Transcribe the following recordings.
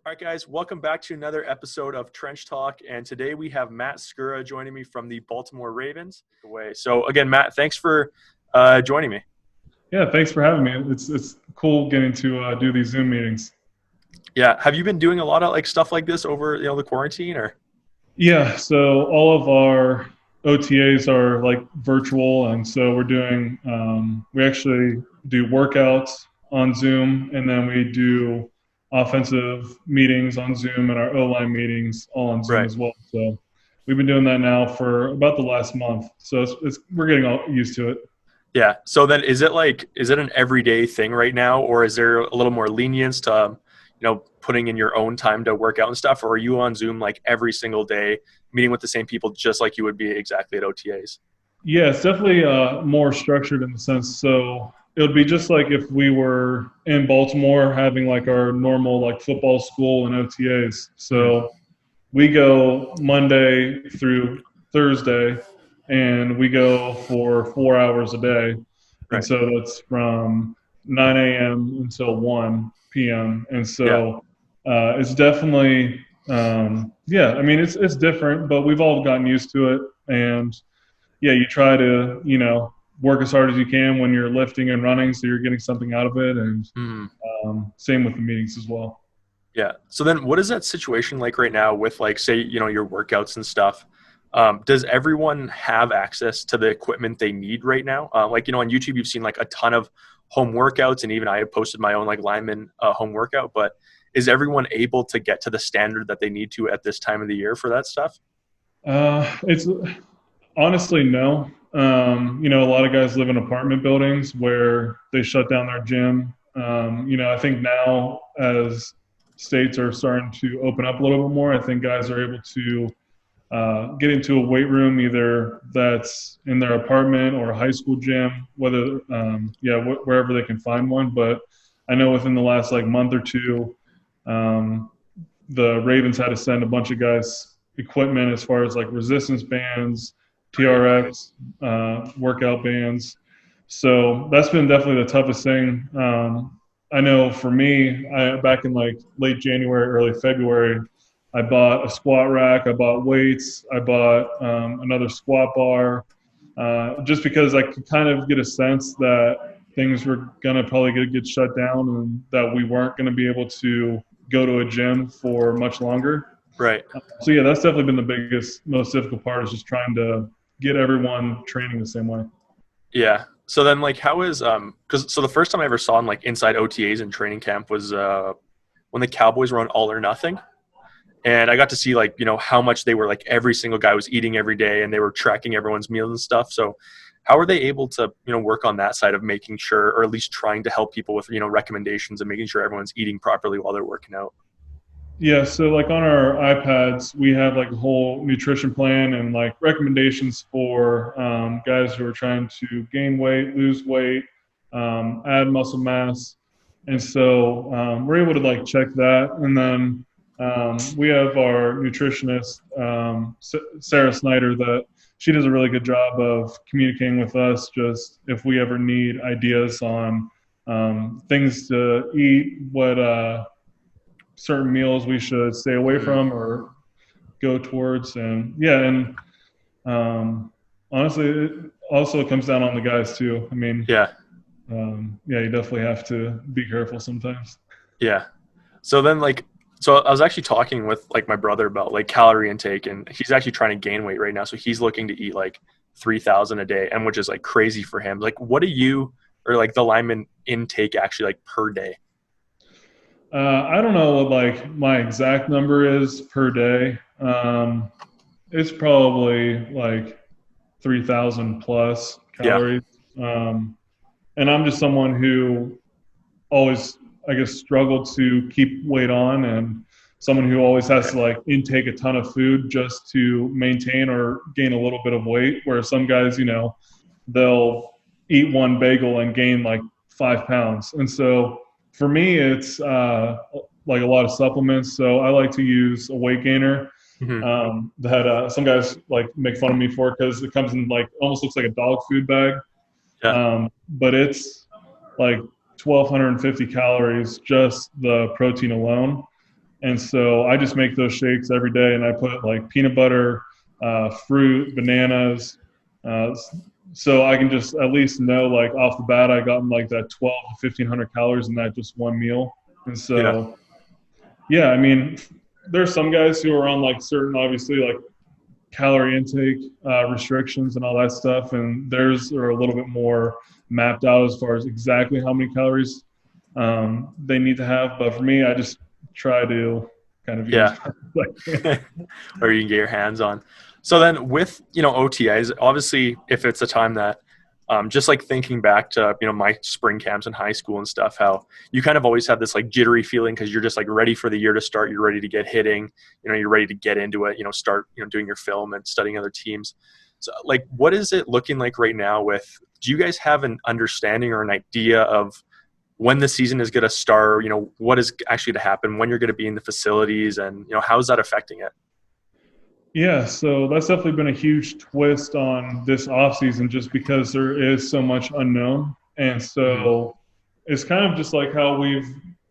All right, guys, welcome back to another episode of Trench Talk. And today we have Matt Skura joining me from the Baltimore Ravens. So again, Matt, thanks for joining me. Yeah, thanks for having me. It's cool getting to do these Zoom meetings. Yeah, have you been doing a lot of stuff like this over the quarantine or? Yeah, so all of our OTAs are like virtual, and so we're doing we actually do workouts on Zoom, and then we do offensive meetings on Zoom and our O-line meetings all on Zoom Right. as well. So we've been doing that now for about the last month. So we're getting all used to it. Yeah. So then is it an everyday thing right now, or is there a little more lenience to putting in your own time to work out and stuff, or are you on Zoom like every single day, meeting with the same people just like you would be exactly at OTAs? Yeah, it's definitely more structured in the sense. So it would be just like if we were in Baltimore having like our normal like football school and OTAs. Mhm. So we go Monday through Thursday, and we go for 4 hours a day, and Right. so that's from 9 a.m. until 1 p.m. And Yeah. so it's definitely yeah. I mean, it's different, but we've all gotten used to it, and yeah, you try to, work as hard as you can when you're lifting and running, so you're getting something out of it. And Mhm. same with the meetings as well. Yeah. So then what is that situation like right now with say, your workouts and stuff? Does everyone have access to the equipment they need right now? On YouTube, you've seen like a ton of home workouts, and even I have posted my own like lineman home workout, but is everyone able to get to the standard that they need to at this time of the year for that stuff? It's honestly no. A lot of guys live in apartment buildings where they shut down their gym. I think now as states are starting to open up a little bit more, I think guys are able to get into a weight room, either that's in their apartment or a high school gym, wherever they can find one. But I know within the last like month or two, um, the Ravens had to send a bunch of guys equipment as far as like resistance bands, Right. TRX, workout bands. So that's been definitely the toughest thing. I know for me, back in like late January, early February, I bought a squat rack, I bought weights, I bought another squat bar, just because I could kind of get a sense that things were gonna probably get shut down and that we weren't gonna be able to go to a gym for much longer. Right. So yeah, that's definitely been the biggest, most difficult part is just trying to get everyone training the same way. Yeah. So then how is because so the first time I ever saw in inside OTAs and training camp was when the Cowboys were on All or Nothing. And I got to see how much they were every single guy was eating every day, and they were tracking everyone's meals and stuff. So how are they able to work on that side of making sure, or at least trying to help people with recommendations and making sure everyone's eating properly while they're working out? Yeah, so like on our iPads, we have like a whole nutrition plan and like recommendations for guys who are trying to gain weight, lose weight, add muscle mass, and so we're able to like check that. And then we have our nutritionist, Sarah Snyder, that she does a really good job of communicating with us. Just if we ever need ideas on things to eat, what certain meals we should stay away Mm. from or go towards. And yeah, and honestly, it also comes down on the guys too. I mean, Yeah. yeah, you definitely have to be careful sometimes. Yeah. So then so I was actually talking with my brother about calorie intake, and he's actually trying to gain weight right now. So he's looking to eat 3,000 a day, and which is crazy for him. What do you or the lineman intake actually per day? I don't know what like my exact number is per day. It's probably like 3,000 plus Yeah. calories. And I'm just someone who always, I guess, struggled to keep weight on, and someone who always has Right. to like intake a ton of food just to maintain or gain a little bit of weight. Where some guys, they'll eat one bagel and gain like 5 pounds. And so for me, it's like a lot of supplements. So I like to use a weight gainer Hmm. that some guys like make fun of me for because it comes in like almost looks like a dog food bag, Yeah. but it's like 1,250 calories just the protein alone. And so I just make those shakes every day, and I put like peanut butter, fruit, bananas, uh, so I can just at least know like off the bat I got like that 12 to 1500 calories in that just one meal. And Yeah. so yeah, I mean, there's some guys who are on like certain obviously like calorie intake restrictions and all that stuff, and theirs are a little bit more mapped out as far as exactly how many calories they need to have. But for me, I just try to kind of eat as Yeah. much as I can. Or you can get your hands on. So then with, OTAs, obviously if it's a time that just like thinking back to, my spring camps in high school and stuff, how you kind of always have this like jittery feeling because you're just like ready for the year to start. You're ready to get hitting, you're ready to get into it, start, doing your film and studying other teams. So like, what is it looking like right now do you guys have an understanding or an idea of when the season is going to start, what is actually to happen, when you're going to be in the facilities, and, how is that affecting it? Yeah, so that's definitely been a huge twist on this offseason just because there is so much unknown. And Hmm. so it's kind of just like how how,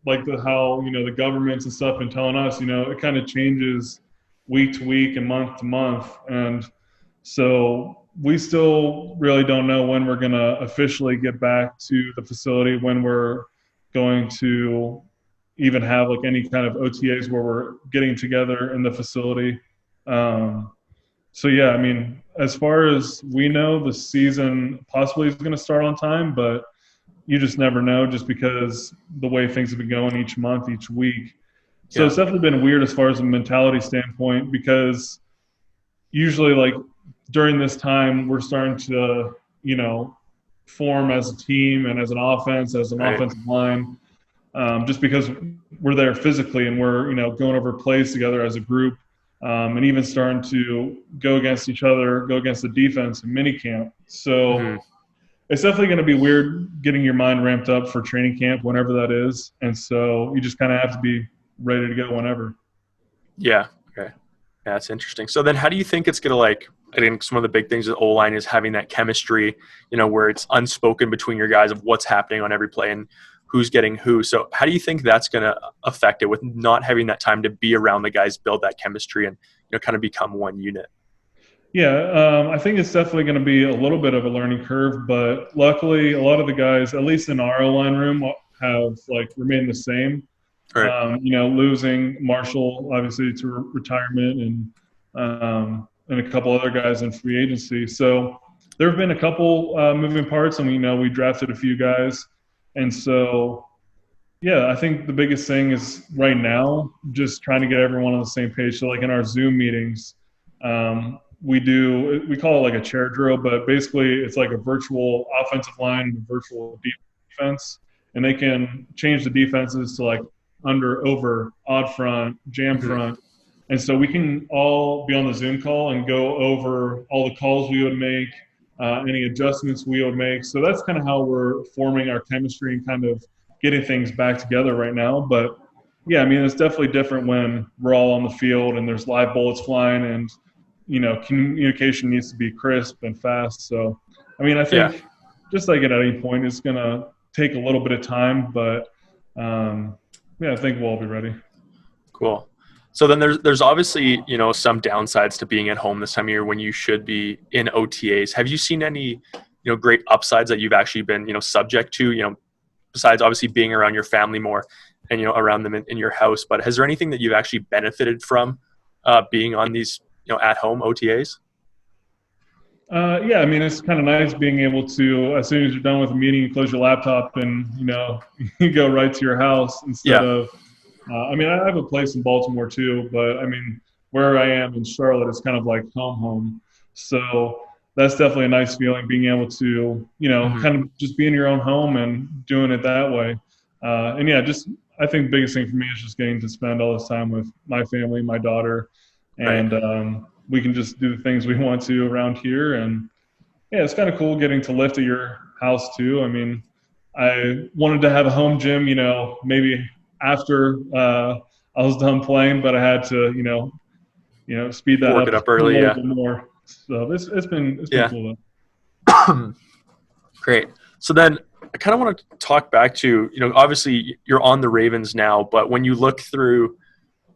the governments and stuff been telling us, it kind of changes week to week and month to month. And so we still really don't know when we're going to officially get back to the facility, when we're going to even have like any kind of OTAs where we're getting together in the facility. Um, so yeah, I mean, as far as we know, the season possibly is going to start on time, but you just never know just because the way things have been going each month, each week. So Yeah. it's definitely been weird as far as a mentality standpoint because usually like during this time we're starting to, form as a team and as an offense, as an Right. offensive line, just because we're there physically and we're going over plays together as a group, and even starting to go against each other, go against the defense in minicamp. Hmm. So it's definitely going to be weird getting your mind ramped up for training camp whenever that is, and so you just kind of have to be ready to go whenever. Yeah. Okay. Yeah, that's interesting. So then how do you think it's going to I think some of the big things with O-line is having that chemistry, where it's unspoken between your guys of what's happening on every play and who's getting who. So how do you think that's going to affect it with not having that time to be around the guys, build that chemistry and, kind of become one unit? Yeah, I think it's definitely going to be a little bit of a learning curve, but luckily, a lot of the guys, at least in our line room, have like remained the same. Right. Losing Marshall obviously to retirement, and a couple other guys in free agency. So there have been a couple moving parts, and we drafted a few guys, and so yeah, I think the biggest thing is right now just trying to get everyone on the same page. So like in our Zoom meetings, we call it like a chair drill, but basically it's like a virtual offensive line and a virtual defense, and they can change the defenses to like under, over, odd front, jam Hmm. front, and so we can all be on the Zoom call and go over all the calls we would make, any adjustments we would make. So that's kind of how we're forming our chemistry and kind of getting things back together right now. But yeah, I mean, it's definitely different when we're all on the field and there's live bullets flying, and communication needs to be crisp and fast. So, I mean, I Yeah. think just like at any point, it's gonna take a little bit of time, but yeah, I think we'll all be ready. Cool. So then there's obviously, some downsides to being at home this time of year when you should be in OTAs. Have you seen any, great upsides that you've actually been, subject to, besides obviously being around your family more and, around them in your house, but has there anything that you've actually benefited from being on these, at home OTAs? Yeah, I mean, it's kind of nice being able to, as soon as you're done with a meeting, you close your laptop and you go right to your house instead Yeah. of. I mean, I have a place in Baltimore too, but I mean, where I am in Charlotte is kind of like home. So that's definitely a nice feeling, being able to, Hmm. kind of just be in your own home and doing it that way. And yeah, just I think the biggest thing for me is just getting to spend all this time with my family, my daughter, Right. and we can just do the things we want to around here. And yeah, it's kind of cool getting to lift at your house too. I mean, I wanted to have a home gym, maybe after I was done playing, but I had to, speed that Work up it a up early. little Yeah. bit more. So it's been Yeah. cool though. Great. So then I kind of want to talk back to, obviously you're on the Ravens now, but when you look through,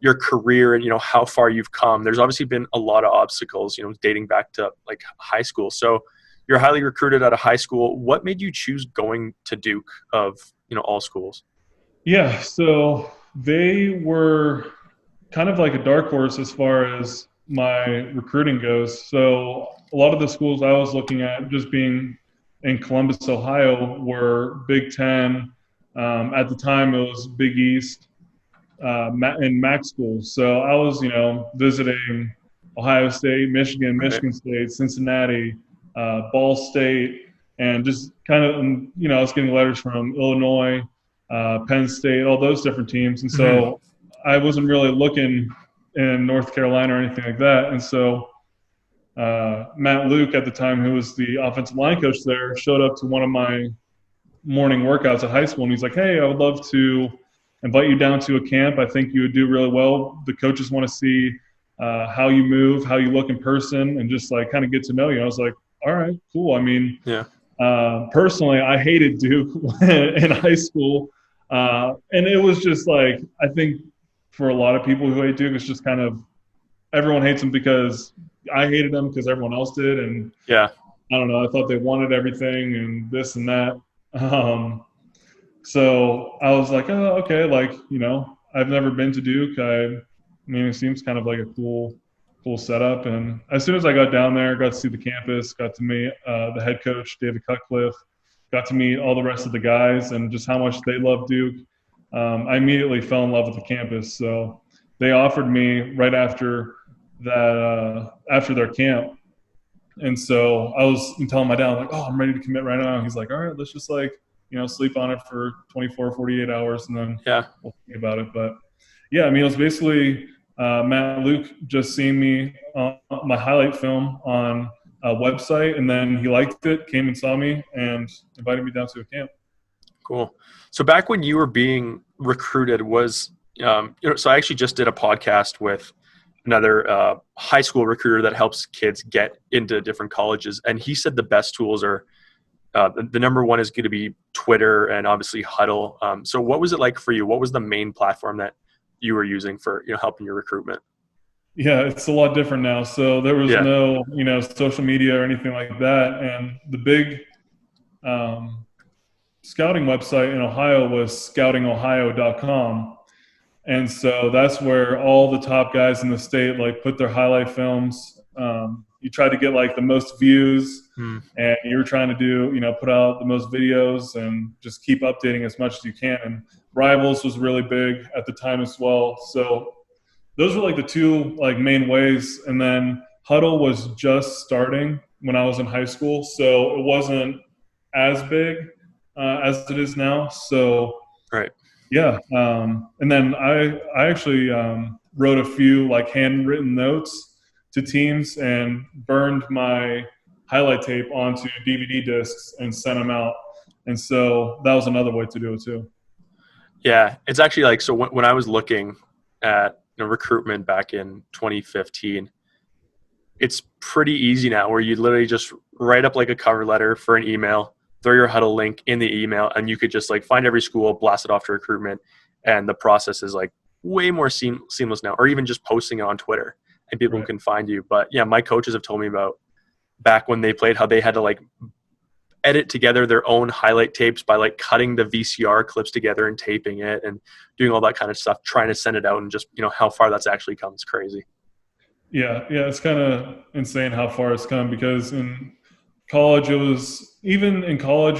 your career and, how far you've come, there's obviously been a lot of obstacles, dating back to like high school. So you're highly recruited out of high school. What made you choose going to Duke of, all schools? Yeah, so they were kind of like a dark horse as far as my recruiting goes. So a lot of the schools I was looking at, just being in Columbus, Ohio, were Big Ten. At the time, it was Big East and MAC schools. So I was, visiting Ohio State, Michigan, Right. Michigan State, Cincinnati, Ball State, and just kind of, I was getting letters from Illinois, Penn State, all those different teams. And Mm-hmm. so I wasn't really looking in North Carolina or anything like that. And so Matt Luke at the time, who was the offensive line coach there, showed up to one of my morning workouts at high school, and he's like, "Hey, I would love to invite you down to a camp. I think you would do really well. The coaches want to see how you move, how you look in person, and just like kind of get to know you." I was like, "All right, cool." I mean, Yeah. personally, I hated Duke in high school, and it was just like, I think for a lot of people who hate Duke, it's just kind of everyone hates them because I hated them because everyone else did, and Yeah. I don't know. I thought they wanted everything and this and that. So I was like, oh, okay, like, I've never been to Duke. I mean, it seems kind of like a cool setup. And as soon as I got down there, got to see the campus, got to meet the head coach, David Cutcliffe, got to meet all the rest of the guys and just how much they love Duke. I immediately fell in love with the campus. So they offered me right after that, after their camp. And so I was telling my dad, like, oh, I'm ready to commit right now. He's like, all right, let's just like, sleep on it for 24, 48 hours and then Yeah. we'll think about it. But yeah, I mean, it was basically Matt Luke just seeing me on my highlight film on a website, and then he liked it, came and saw me, and invited me down to a camp. Cool. So back when you were being recruited, so I actually just did a podcast with another high school recruiter that helps kids get into different colleges, and he said the best tools are the number one is going to be Twitter and obviously Huddle. So what was it like for you? What was the main platform that you were using for helping your recruitment? Yeah, it's a lot different now. So there was Yeah. no, social media or anything like that. And the big scouting website in Ohio was scoutingohio.com. And so that's where all the top guys in the state like put their highlight films. You try to get like the most views, Hmm. and you were trying to do, put out the most videos and just keep updating as much as you can. And Rivals was really big at the time as well. So those were like the two like main ways. And then Huddle was just starting when I was in high school, so it wasn't as big as it is now. So Right. yeah, and then I actually wrote a few like handwritten notes to teams and burned my highlight tape onto DVD discs and sent them out. And so that was another way to do it too. Yeah. It's actually like, so when I was looking at recruitment back in 2015, it's pretty easy now where you literally just write up like a cover letter for an email, throw your Huddle link in the email, and you could just like find every school, blast it off to recruitment, and the process is like way more seamless now. Or even just posting it on Twitter and people Right. can find you. But yeah, my coaches have told me about back when they played, how they had to like edit together their own highlight tapes by like cutting the VCR clips together and taping it and doing all that kind of stuff, trying to send it out, and just how far that's actually come is crazy. Yeah, it's kind of insane how far it's come, because in college it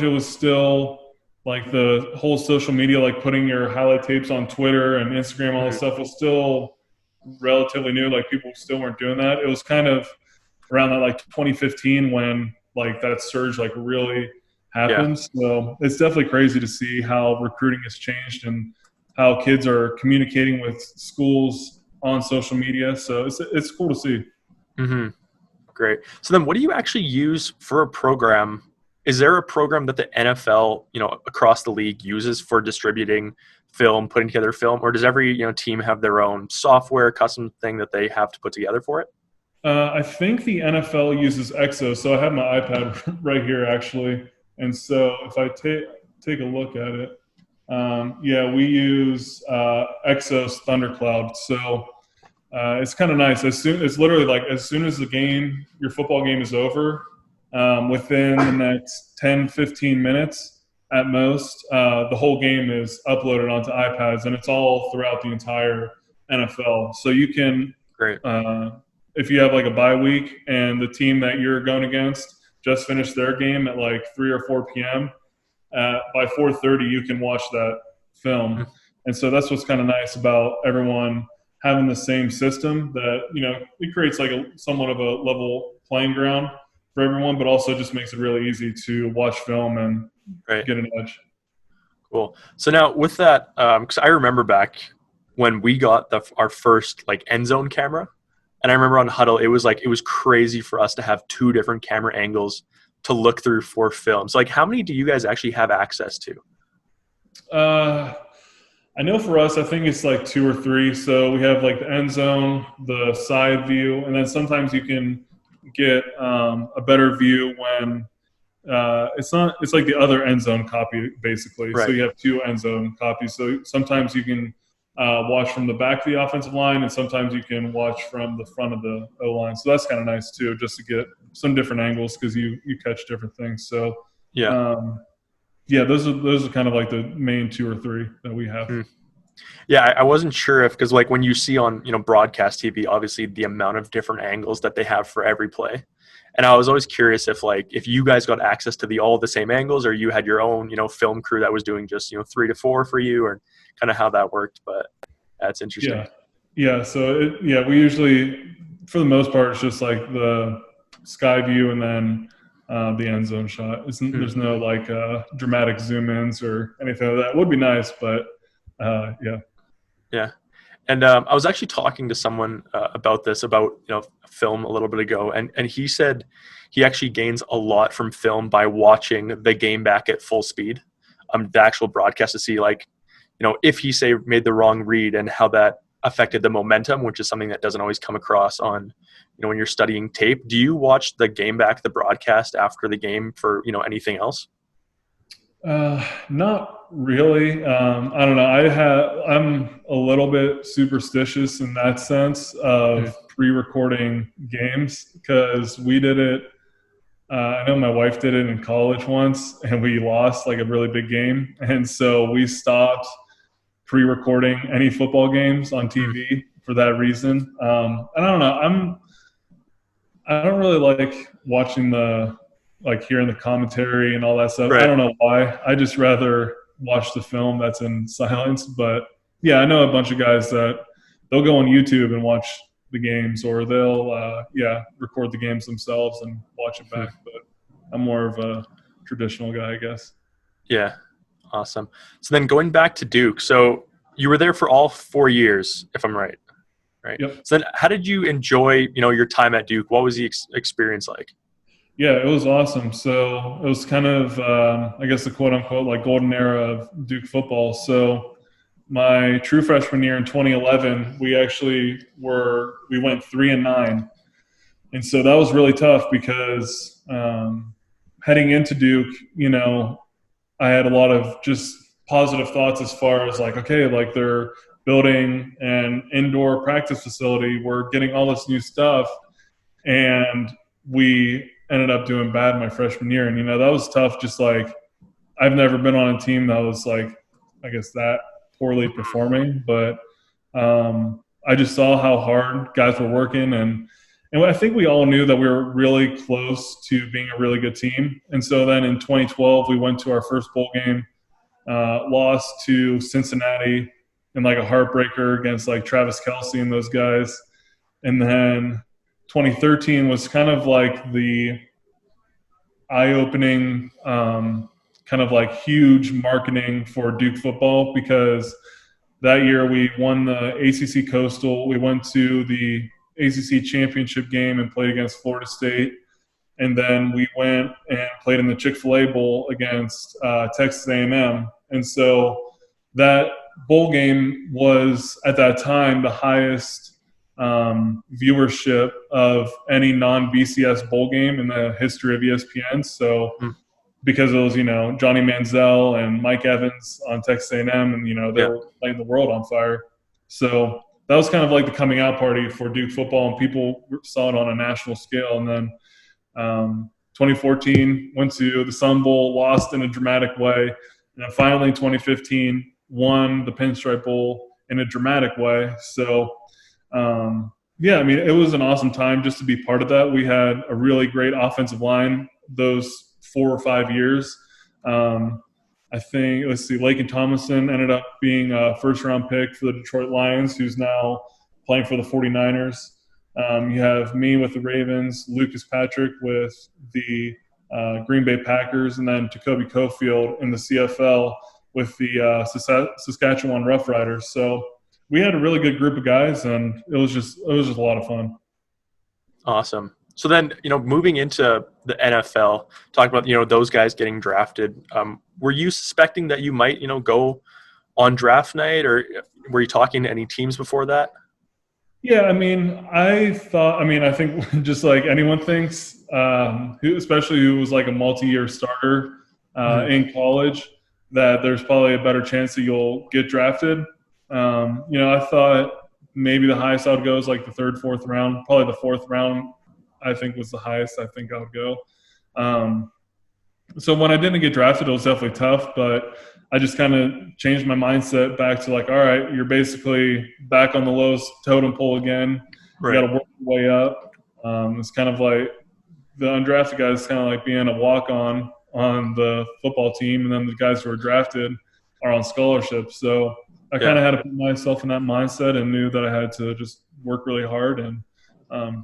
was still like the whole social media, like putting your highlight tapes on Twitter and Instagram, all this Mhm. stuff was still relatively new. Like people still weren't doing that. It was kind of around that like 2015 when like that surge like really Yeah. happened. So it's definitely crazy to see how recruiting has changed and how kids are communicating with schools on social media. So it's cool to see. Hmm. Great. So then what do you actually use for a program? Is there a program that the NFL, across the league uses for distributing film, putting together film, or does every, team have their own software, custom thing that they have to put together for it? I think the NFL uses Exo, so I have my iPad right here actually, and so if I take a look at it, Yeah, we use Exos Thundercloud. So it's kind of nice. It's literally like as soon as your football game is over, within the next 10, 15 minutes at most, the whole game is uploaded onto iPads, and it's all throughout the entire NFL. So you can, Great. if you have like a bye week and the team that you're going against just finished their game at like 3 or 4 p.m., by 4:30 you can watch that film. And so that's what's kind of nice about everyone having the same system, that it creates like a somewhat of a level playing ground for everyone, but also just makes it really easy to watch film and Right. get an edge. Cool. So now with that, because I remember back when we got our first like end zone camera, and I remember on Huddle, it was crazy for us to have two different camera angles to look through for film. So like, how many do you guys actually have access to? I know for us, I think it's like 2 or 3. So we have like the end zone, the side view, and then sometimes you can get a better view when it's like the other end zone copy basically. Right. So you have 2 end zone copies. So sometimes you can watch from the back of the offensive line, and sometimes you can watch from the front of the O line. So that's kind of nice too, just to get some different angles because you catch different things. So Yeah. yeah, those are kind of like the main 2 or 3 that we have. Yeah, I wasn't sure if, because like when you see on broadcast TV, obviously the amount of different angles that they have for every play, and I was always curious if you guys got access to all the same angles, or you had your own film crew that was doing just 3 to 4 for you, or kind of how that worked. But that's interesting. Yeah. So we usually, for the most part, it's just like the sky view and then the end zone shot. There's no like dramatic zoom ins or anything like that. It would be nice, but yeah. Yeah. And I was actually talking to someone about film a little bit ago, and he said he actually gains a lot from film by watching the game back at full speed, the actual broadcast, to see if he say made the wrong read and how that affected the momentum, which is something that doesn't always come across on when you're studying tape. Do you watch the game back, the broadcast after the game for anything else? Not really. I don't know. I'm a little bit superstitious in that sense of pre-recording games, because we did it. I know my wife did it in college once, and we lost like a really big game, and so we stopped pre-recording any football games on TV for that reason. And I don't know. I don't really like watching hearing the commentary and all that stuff. Right. I don't know why. I just rather watch the film that's in silence. But yeah, I know a bunch of guys that they'll go on YouTube and watch the games, or they'll record the games themselves and watch it back. But I'm more of a traditional guy, I guess. Yeah. Awesome. So then going back to Duke, so you were there for all 4 years, if I'm right. Right. Yep. So then how did you enjoy, your time at Duke? What was the experience like? Yeah, it was awesome. So it was kind of, I guess, the quote unquote like golden era of Duke football. So my true freshman year in 2011, we went 3-9. And so that was really tough because heading into Duke, I had a lot of just positive thoughts as far as like, okay, like they're building an indoor practice facility. We're getting all this new stuff. And we ended up doing bad my freshman year. And, that was tough. Just like, I've never been on a team that was like, I guess, that poorly performing. But I just saw how hard guys were working. And I think we all knew that we were really close to being a really good team. And so then in 2012, we went to our first bowl game, lost to Cincinnati in like a heartbreaker against like Travis Kelce and those guys. And then 2013 was kind of like the eye-opening, kind of like huge marketing for Duke football, because that year we won the ACC Coastal. We went to the ACC championship game and played against Florida State. And then we went and played in the Chick-fil-A Bowl against Texas A&M. And so that bowl game was, at that time, the highest viewership of any non-BCS bowl game in the history of ESPN. So because it was, Johnny Manziel and Mike Evans on Texas A&M, and they Yeah. were lighting the world on fire. So that was kind of like the coming out party for Duke football, and people saw it on a national scale. And then 2014 went to the Sun Bowl, lost in a dramatic way, and then finally 2015 won the Pinstripe Bowl in a dramatic way. So yeah, I mean, it was an awesome time just to be part of that. We had a really great offensive line those 4 or 5 years. I think, let's see, Laken Tomlinson ended up being a first-round pick for the Detroit Lions, who's now playing for the 49ers. You have me with the Ravens, Lucas Patrick with the Green Bay Packers, and then Jacoby Cofield in the CFL with the Saskatchewan Roughriders. So we had a really good group of guys, and it was just a lot of fun. Awesome. So then, moving into the NFL, talking about, those guys getting drafted, were you suspecting that you might, go on draft night, or were you talking to any teams before that? Yeah, I mean, I think just like anyone thinks, especially who was like a multi-year starter in college, that there's probably a better chance that you'll get drafted. I thought maybe the highest I would go is like the third, fourth round. Probably the fourth round, I think, was the highest I think I would go. So when I didn't get drafted, it was definitely tough, but I just kind of changed my mindset back to like, all right, you're basically back on the lowest totem pole again. Right. You got to work your way up. It's kind of like the undrafted guys, is kind of like being a walk-on on the football team, and then the guys who are drafted are on scholarship. So I kind of had to put myself in that mindset and knew that I had to just work really hard and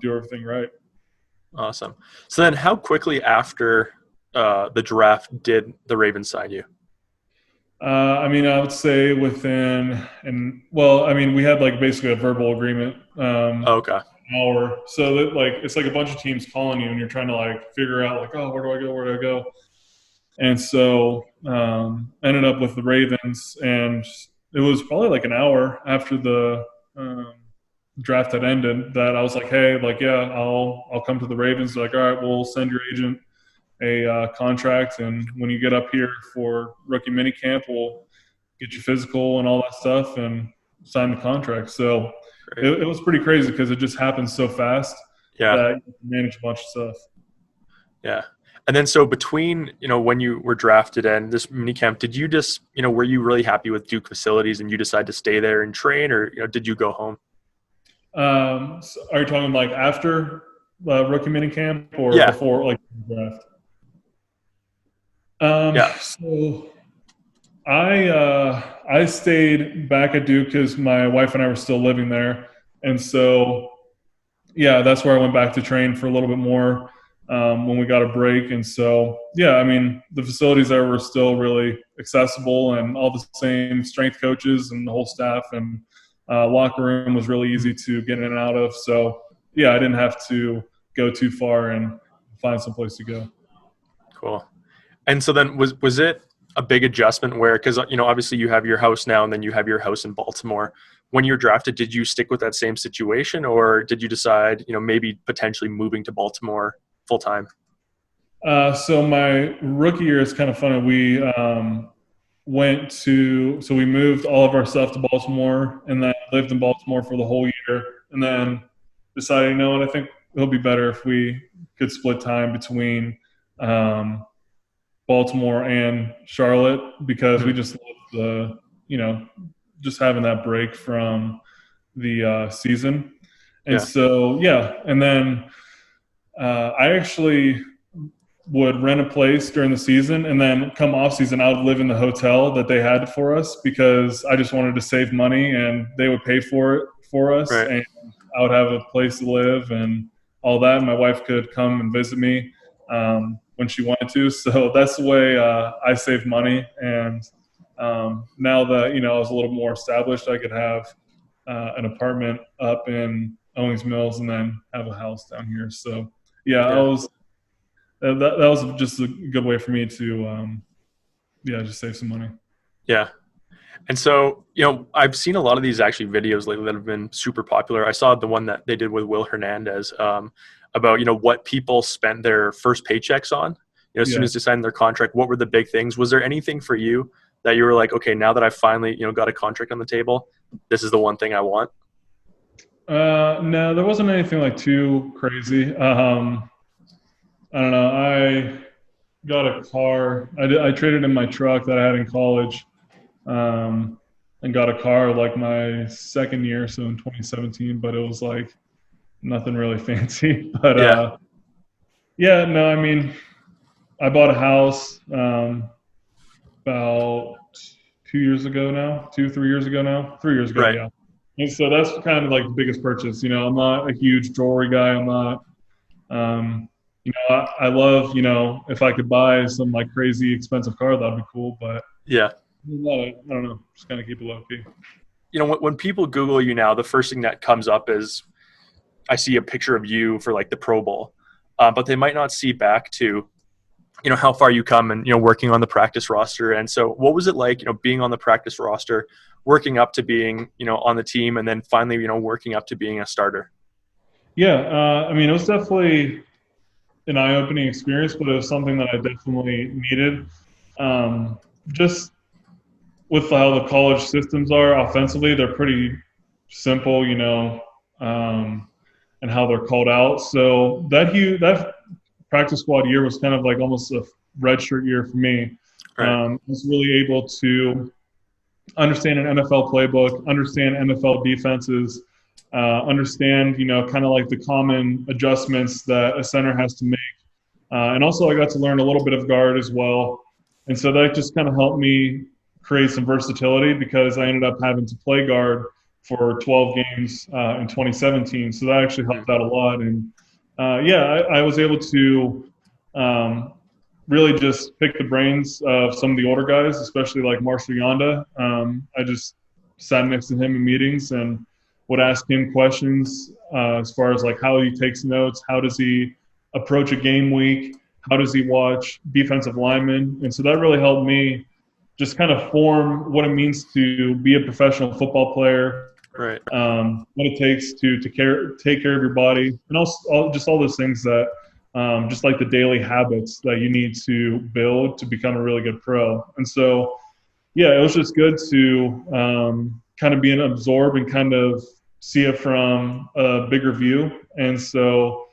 do everything right. Awesome. So then how quickly after the draft did the Ravens sign you? I would say within, we had like basically a verbal agreement. Okay. An hour. So that like, it's like a bunch of teams calling you and you're trying to like figure out like, oh, where do I go? Where do I go? And so ended up with the Ravens, and it was probably like an hour after the draft had ended that I was like, hey, like, yeah, I'll come to the Ravens. They're like, all right, we'll send your agent a contract, and when you get up here for rookie minicamp, we'll get you physical and all that stuff and sign the contract. So it was pretty crazy because it just happened so fast that you can manage a bunch of stuff. Yeah. And then so between, when you were drafted and this minicamp, did you just, were you really happy with Duke facilities and you decided to stay there and train, or, did you go home? So are you talking like after rookie minicamp or before like the draft? So I stayed back at Duke because my wife and I were still living there, and so yeah, that's where I went back to train for a little bit more when we got a break. And so yeah, the facilities there were still really accessible, and all the same strength coaches and the whole staff, and locker room was really easy to get in and out of. So yeah, I didn't have to go too far and find some place to go. Cool. And so then was it a big adjustment where, because, obviously you have your house now and then you have your house in Baltimore. When you were drafted, did you stick with that same situation, or did you decide, maybe potentially moving to Baltimore full time? So my rookie year is kind of funny. We we moved all of our stuff to Baltimore, and then lived in Baltimore for the whole year, and then decided, what, I think it'll be better if we could split time between Baltimore and Charlotte, because we just loved just having that break from the season. And so, yeah. And then I actually would rent a place during the season, and then come off season, I would live in the hotel that they had for us, because I just wanted to save money, and they would pay for it for us. Right. And I would have a place to live and all that. And my wife could come and visit me when she wanted to. So that's the way I saved money. And now that, I was a little more established, I could have an apartment up in Owings Mills and then have a house down here. So that was just a good way for me to just save some money. Yeah. And so, I've seen a lot of these actually videos lately that have been super popular. I saw the one that they did with Will Hernandez about, what people spent their first paychecks on. as soon Yeah. as they signed their contract, what were the big things? Was there anything for you that you were like, okay, now that I finally, got a contract on the table, this is the one thing I want? No, there wasn't anything like too crazy. I don't know. I got a car. I traded in my truck that I had in college, um, and got a car like my second year, so in 2017. But it was like nothing really fancy. But Yeah. yeah, no, I mean, I bought a house about 2 years ago now, 3 years ago now, 3 years ago, Right. yeah. And so that's kind of like the biggest purchase. I'm not a huge jewelry guy. I'm not. Um, I love, if I could buy some like crazy expensive car, that'd be cool. But Yeah. I don't know. Just kind of keep it low key. When people Google you now, the first thing that comes up is I see a picture of you for like the Pro Bowl, but they might not see back to how far you come and working on the practice roster. And so, what was it like being on the practice roster, working up to being on the team, and then finally working up to being a starter? Yeah, I mean, it was definitely an eye-opening experience, but it was something that I definitely needed. Just with how the college systems are offensively, they're pretty simple, um, and how they're called out. So that practice squad year was kind of like almost a redshirt year for me. Right. I was really able to understand an NFL playbook, understand NFL defenses, understand, kind of like the common adjustments that a center has to make. And also I got to learn a little bit of guard as well. And so that just kind of helped me create some versatility because I ended up having to play guard for 12 games in 2017. So that actually helped out a lot. And yeah, I was able to really just pick the brains of some of the older guys, especially like Marshall Yonda. I just sat next to him in meetings and would ask him questions as far as like how he takes notes, how does he approach a game week, how does he watch defensive linemen, and so that really helped me just kind of form what it means to be a professional football player, Right. what it takes to take care of your body, and also just all those things that just like the daily habits that you need to build to become a really good pro. And so, yeah, it was just good to kind of be an absorb and kind of see it from a bigger view. And so,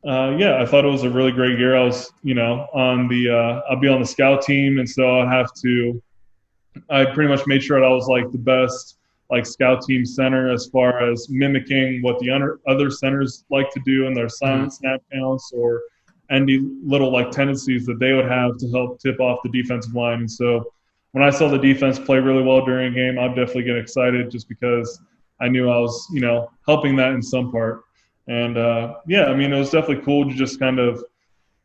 yeah, I thought it was a really great year. I was, on the I'll be on the scout team, and so I pretty much made sure that I was like the best like scout team center as far as mimicking what the other centers like to do in their silent snap counts or any little like tendencies that they would have to help tip off the defensive line. And so when I saw the defense play really well during a game, I'd definitely get excited just because I knew I was, helping that in some part. And yeah, I mean, it was definitely cool to just kind of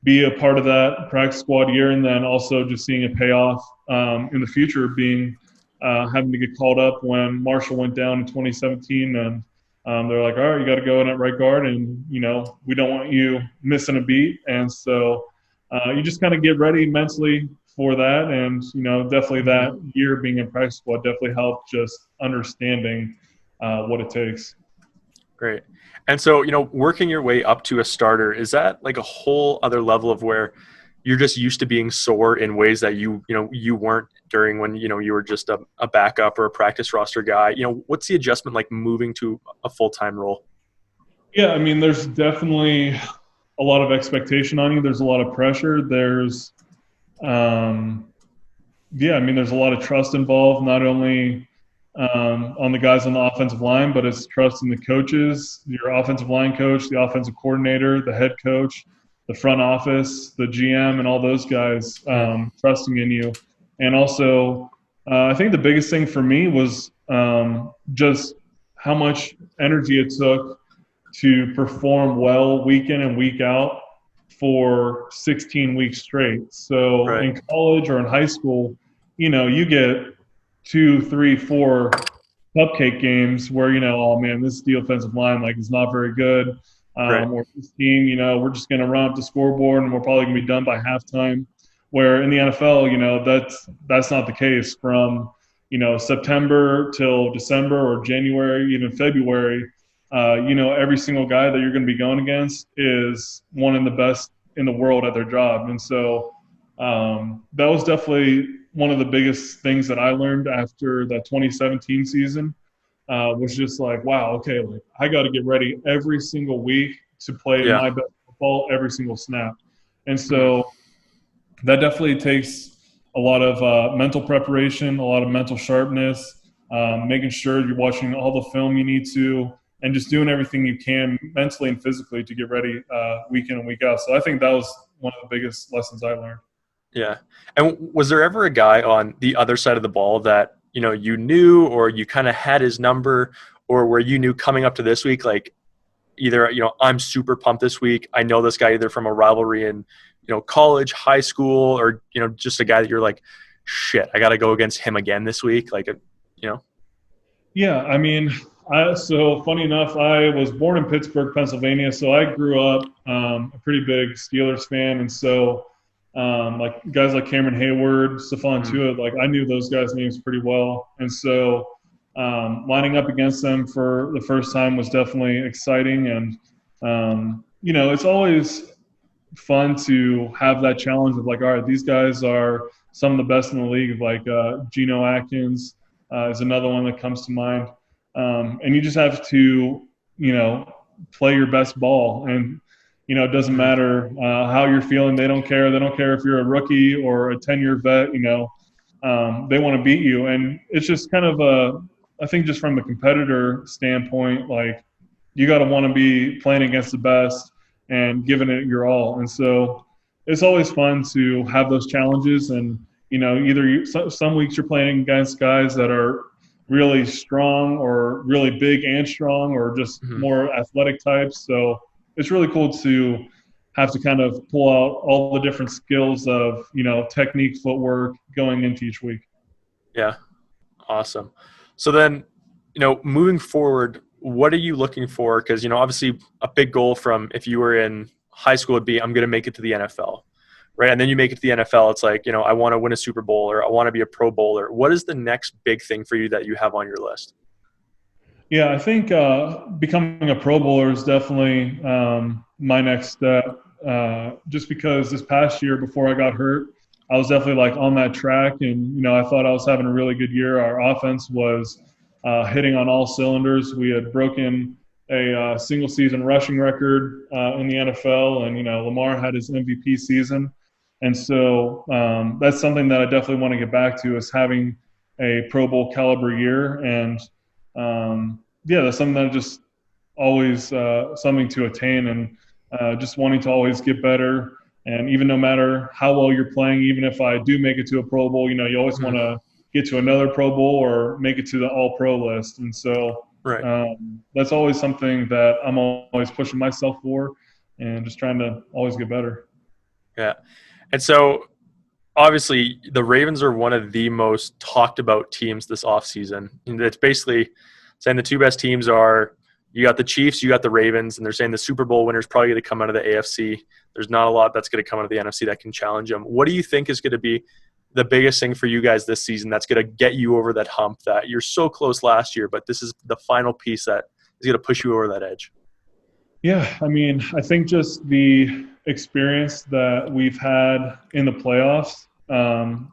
be a part of that practice squad year, and then also just seeing it pay off in the future, being having to get called up when Marshall went down in 2017, and they're like, all right, you got to go in at right guard, and we don't want you missing a beat, and so you just kind of get ready mentally for that, and definitely that year being in practice squad definitely helped just understanding what it takes. Great. And so, working your way up to a starter, is that like a whole other level of where you're just used to being sore in ways that you weren't during when, you were just a backup or a practice roster guy? What's the adjustment like moving to a full-time role? Yeah, I mean, there's definitely a lot of expectation on you. There's a lot of pressure. Yeah, I mean, there's a lot of trust involved, not only on the guys on the offensive line, but it's trust in the coaches, your offensive line coach, the offensive coordinator, the head coach, the front office, the GM, and all those guys trusting in you. And also, I think the biggest thing for me was just how much energy it took to perform well week in and week out for 16 weeks straight. So Right. in college or in high school, you get 2, 3, 4 cupcake games where oh man, this defensive line like is not very good, Right. or this team, we're just going to run up the scoreboard and we're probably going to be done by halftime. Where in the NFL, that's not the case. From September till December or January, even February, every single guy that you're going to be going against is one of the best in the world at their job. And so that was definitely one of the biggest things that I learned after that 2017 season. Was just like, wow, okay, like I got to get ready every single week to play Yeah. my best football every single snap. And Mhm. so that definitely takes a lot of mental preparation, a lot of mental sharpness, making sure you're watching all the film you need to, and just doing everything you can mentally and physically to get ready week in and week out. So I think that was one of the biggest lessons I learned. Yeah. And was there ever a guy on the other side of the ball that, you knew, or you kind of had his number, or where you knew coming up to this week, like either, I'm super pumped this week. I know this guy either from a rivalry in, college, high school, or, just a guy that you're like, shit, I got to go against him again this week. Like, you know, Yeah, I mean, so funny enough, I was born in Pittsburgh, Pennsylvania, so I grew up a pretty big Steelers fan, and so like guys like Cameron Hayward, Stephon mm, Tuitt, like I knew those guys' names pretty well, and so lining up against them for the first time was definitely exciting, and it's always fun to have that challenge of like, all right, these guys are some of the best in the league. Like Geno Atkins is another one that comes to mind, and you just have to, play your best ball. And it doesn't mm, matter how you're feeling. They don't care. They don't care if you're a rookie or a 10-year vet. They want to beat you, and it's just kind of I think just from the competitor standpoint, like you got to want to be playing against the best and giving it your all. And so it's always fun to have those challenges. And, some weeks you're playing against guys that are really strong or really big and strong or just mm. more athletic types. So it's really cool to have to kind of pull out all the different skills of, technique, footwork going into each week. Yeah. Awesome. So then, moving forward, what are you looking for? Because, obviously a big goal from if you were in high school would be, I'm going to make it to the NFL, right? And then you make it to the NFL. It's like, I want to win a Super Bowl, or I want to be a Pro Bowler. What is the next big thing for you that you have on your list? Yeah, I think becoming a Pro Bowler is definitely my next step. Just because this past year, before I got hurt, I was definitely like on that track, and I thought I was having a really good year. Our offense was hitting on all cylinders. We had broken a single season rushing record in the NFL, and Lamar had his MVP season, and so that's something that I definitely want to get back to, is having a Pro Bowl caliber year. And yeah, that's something that just always something to attain, and just wanting to always get better. And even no matter how well you're playing, even if I do make it to a Pro Bowl, you always want Mhm. to get to another Pro Bowl or make it to the All Pro list. And so Right. that's always something that I'm always pushing myself for, and just trying to always get better. Yeah. And so obviously the Ravens are one of the most talked about teams this offseason. And it's basically saying the two best teams are, you got the Chiefs, you got the Ravens, and they're saying the Super Bowl winner is probably going to come out of the AFC. There's not a lot that's going to come out of the NFC that can challenge them. What do you think is going to be the biggest thing for you guys this season that's going to get you over that hump, that you're so close last year, but this is the final piece that is going to push you over that edge? Yeah, I mean, I think just the experience that we've had in the playoffs.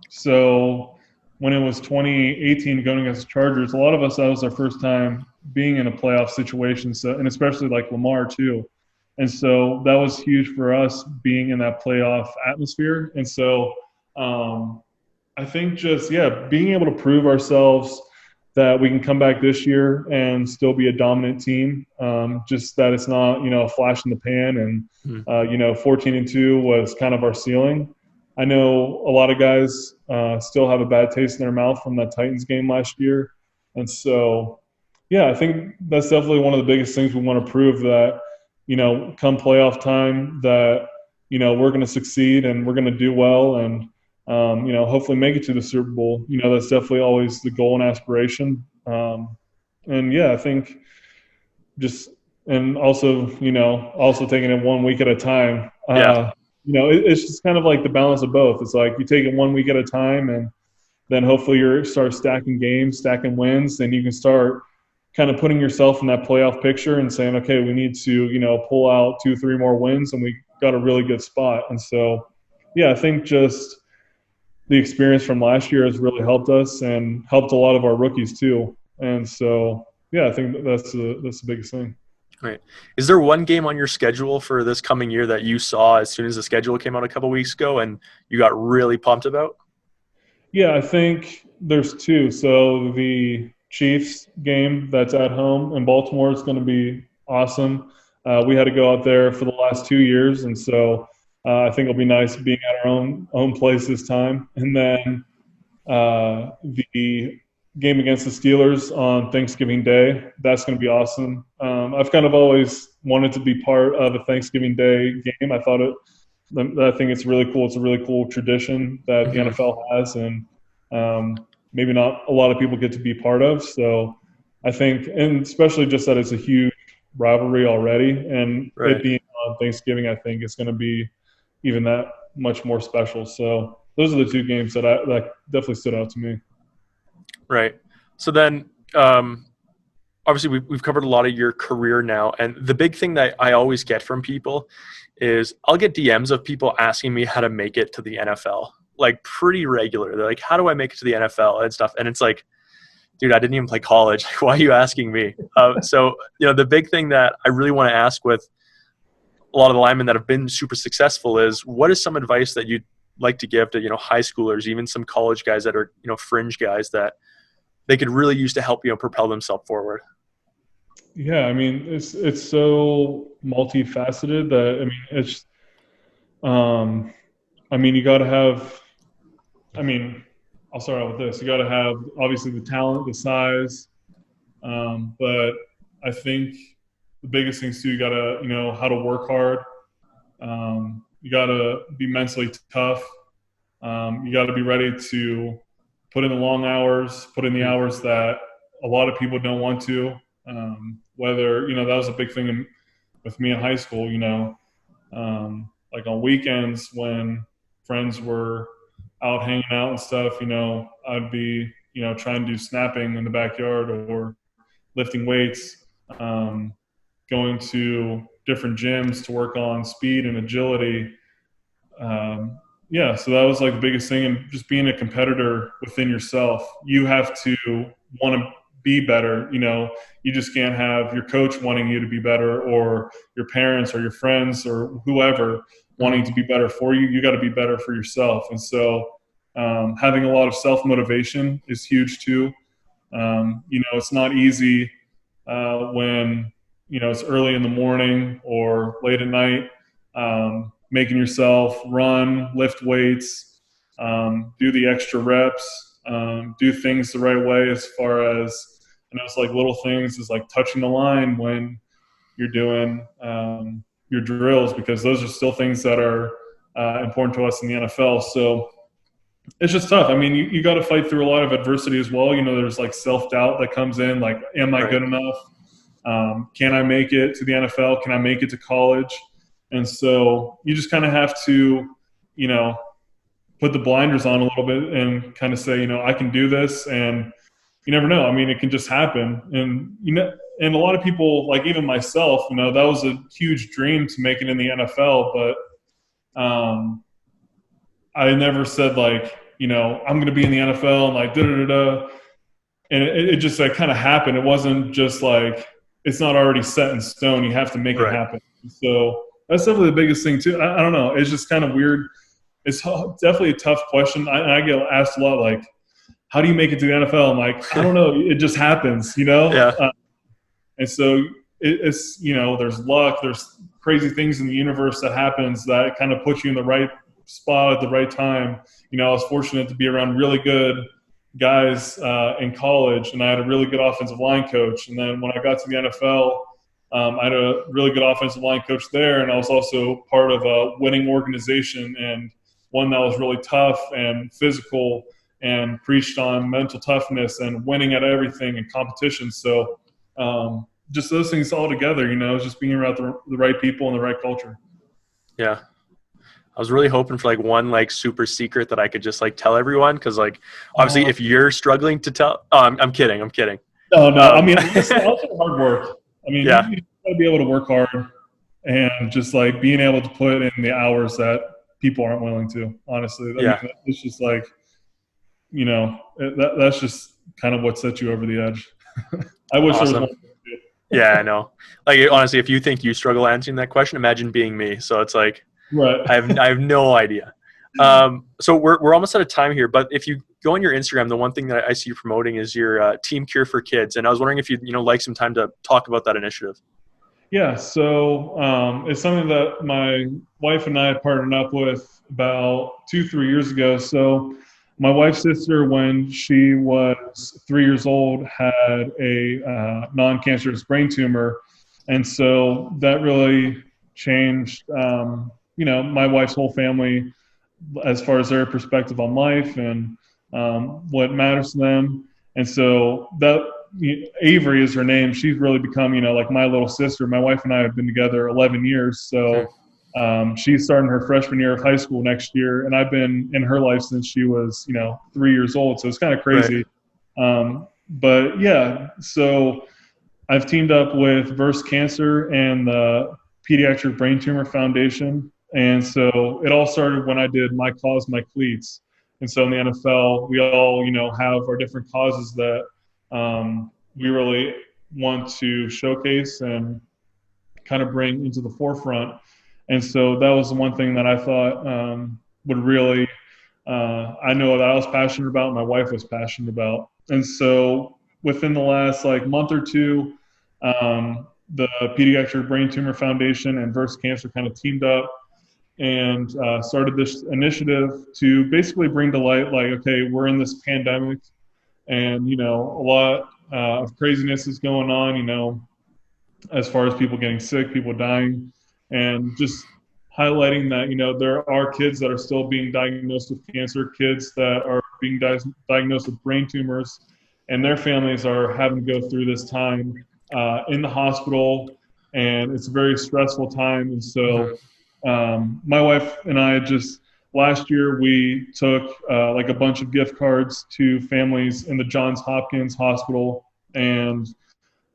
So when it was 2018 going against the Chargers, a lot of us, that was our first time being in a playoff situation. So, and especially like Lamar too. And so that was huge for us, being in that playoff atmosphere. And so I think just, yeah, being able to prove ourselves that we can come back this year and still be a dominant team. Just that it's not, a flash in the pan, and, 14-2 was kind of our ceiling. I know a lot of guys still have a bad taste in their mouth from that Titans game last year. And so, yeah, I think that's definitely one of the biggest things we want to prove, that, come playoff time, that, we're going to succeed and we're going to do well, and, hopefully make it to the Super Bowl. That's definitely always the goal and aspiration. And yeah, I think just, and also, also taking it 1 week at a time. Yeah. It's just kind of like the balance of both. It's like you take it 1 week at a time, and then hopefully you start stacking games, stacking wins, and you can start kind of putting yourself in that playoff picture and saying, okay, we need to, pull out 2-3 more wins, and we got a really good spot. And so, yeah, I think just the experience from last year has really helped us and helped a lot of our rookies too. And so, yeah, I think that's the biggest thing. Right. Is there one game on your schedule for this coming year that you saw as soon as the schedule came out a couple weeks ago and you got really pumped about? Yeah, I think there's two. So the Chiefs game that's at home in Baltimore is going to be awesome. We had to go out there for the last 2 years, and so I think it'll be nice being at our own place this time. And then the game against the Steelers on Thanksgiving Day, that's going to be awesome. I've kind of always wanted to be part of a Thanksgiving Day game. I think it's really cool. It's a really cool tradition that the NFL has, and maybe not a lot of people get to be part of. So I think, and especially just that it's a huge rivalry already, and Right. it being on Thanksgiving, I think it's going to be even that much more special. So those are the two games that definitely stood out to me. Right. So then, obviously, we've covered a lot of your career now, and the big thing that I always get from people is I'll get DMs of people asking me how to make it to the NFL, like pretty regular. They're like, "How do I make it to the NFL?" and stuff, and it's like, dude, I didn't even play college. Why are you asking me? So, the big thing that I really want to ask with a lot of the linemen that have been super successful is, what is some advice that you'd like to give to, high schoolers, even some college guys that are, fringe guys that they could really use to help, propel themselves forward? Yeah, I mean, it's so multifaceted that, I mean, it's I mean, you got to have, I mean, I'll start out with this. You got to have obviously the talent, the size, but I think the biggest things too, you got to, how to work hard. You got to be mentally tough. You got to be ready to put in the long hours, put in the hours that a lot of people don't want to. Whether, that was a big thing with me in high school, like on weekends when friends were out hanging out and stuff, I'd be, trying to do snapping in the backyard or lifting weights, going to different gyms to work on speed and agility. Yeah, so that was like the biggest thing. And just being a competitor within yourself, you have to want to be better. You just can't have your coach wanting you to be better, or your parents or your friends or whoever wanting to be better for you. You got to be better for yourself. And so having a lot of self-motivation is huge too. It's not easy when, it's early in the morning or late at night, making yourself run, lift weights, do the extra reps, do things the right way as far as, it's like little things is like touching the line when you're doing your drills, because those are still things that are important to us in the NFL. So it's just tough. I mean, you got to fight through a lot of adversity as well. There's like self-doubt that comes in, like, am I good enough? Can I make it to the NFL? Can I make it to college? And so you just kind of have to, put the blinders on a little bit and kind of say, I can do this. And you never know. I mean, it can just happen. And, and a lot of people, like even myself, that was a huge dream to make it in the NFL. But I never said like, I'm going to be in the NFL and like da-da-da-da. And it just like kind of happened. It wasn't just like, it's not already set in stone. You have to make it happen. So that's definitely the biggest thing too. I don't know. It's just kind of weird. It's definitely a tough question. I get asked a lot, like, how do you make it to the NFL? I'm like, I don't know. It just happens, Yeah. And so it's, there's luck, there's crazy things in the universe that happens that kind of puts you in the right spot at the right time. I was fortunate to be around really good guys in college, and I had a really good offensive line coach. And then when I got to the NFL, I had a really good offensive line coach there, and I was also part of a winning organization, and one that was really tough and physical and preached on mental toughness and winning at everything and competition. So just those things all together, just being around the right people and the right culture. Yeah. I was really hoping for like one like super secret that I could just like tell everyone, because like obviously if you're struggling to tell, I'm kidding. No. I mean, it's also hard work. I mean, yeah. you got to be able to work hard. and just like being able to put in the hours that people aren't willing to. Honestly, I mean, Yeah. it's just like that's just kind of what sets you over the edge. I wish there was more. Awesome. Yeah, I know. Like honestly, if you think you struggle answering that question, imagine being me. So it's like Right. I have no idea. So we're almost out of time here, but if you go on your Instagram, the one thing that I see you promoting is your Team Cure for Kids, and I was wondering if you'd like some time to talk about that initiative. Yeah, so it's something that my wife and I partnered up with about 2, 3 years ago. So my wife's sister, when she was 3 years old, had a non-cancerous brain tumor, and so that really changed, my wife's whole family as far as their perspective on life and what matters to them. And so that Avery is her name. She's really become, like my little sister. My wife and I have been together 11 years. Hmm. So she's starting her freshman year of high school next year, and I've been in her life since she was, 3 years old. So it's kind of Right. crazy. But yeah, so I've teamed up with Verse Cancer and the Pediatric Brain Tumor Foundation. And so it all started when I did My Cause, My Cleats. And so in the NFL, we all, have our different causes that we really want to showcase and kind of bring into the forefront. And so that was the one thing that I thought would really, I know that I was passionate about, my wife was passionate about. And so within the last like month or two, the Pediatric Brain Tumor Foundation and Verse Cancer kind of teamed up and started this initiative to basically bring to light, like, okay, we're in this pandemic, and a lot of craziness is going on, as far as people getting sick, people dying, and just highlighting that there are kids that are still being diagnosed with cancer, kids that are being diagnosed with brain tumors, and their families are having to go through this time in the hospital, and it's a very stressful time. And Hmm. so my wife and I just last year we took like a bunch of gift cards to families in the Johns Hopkins Hospital, and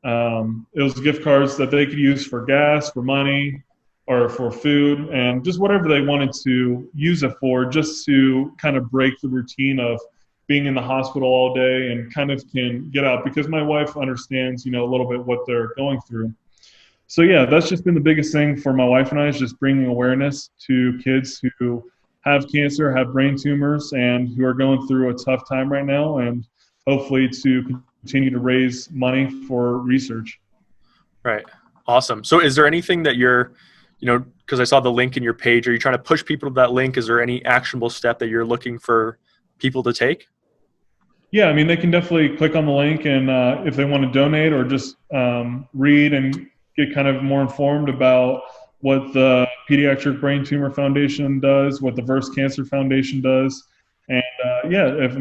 it was gift cards that they could use for gas, for money, or for food, and just whatever they wanted to use it for, just to kind of break the routine of being in the hospital all day and kind of can get out, because my wife understands, a little bit what they're going through. So yeah, that's just been the biggest thing for my wife and I, is just bringing awareness to kids who have cancer, have brain tumors, and who are going through a tough time right now, and hopefully to continue to raise money for research. Right. Awesome. So is there anything that you're, because I saw the link in your page, are you trying to push people to that link? Is there any actionable step that you're looking for people to take? Yeah, I mean, they can definitely click on the link, and if they want to donate or just read and get kind of more informed about what the Pediatric Brain Tumor Foundation does, what the Verse Cancer Foundation does, and yeah, if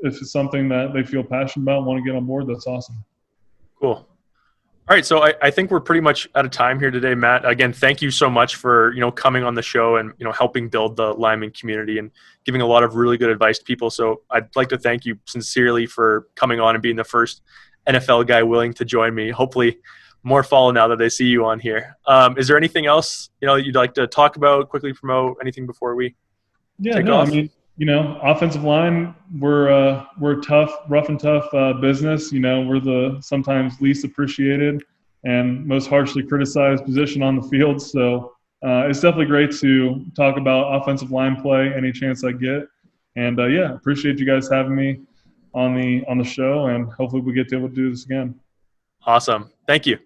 it's something that they feel passionate about, and want to get on board, that's awesome. Cool. All right, so I think we're pretty much out of time here today, Matt. Again, thank you so much for coming on the show and helping build the lineman community and giving a lot of really good advice to people. So I'd like to thank you sincerely for coming on and being the first NFL guy willing to join me. Hopefully, more follow now that they see you on here. Is there anything else you'd like to talk about, quickly promote, anything before we Yeah, take no, I off? mean, offensive line, we're tough, rough and tough business. We're the sometimes least appreciated and most harshly criticized position on the field. So it's definitely great to talk about offensive line play any chance I get. And yeah, appreciate you guys having me on the show, and hopefully we get to able to do this again. Awesome. Thank you.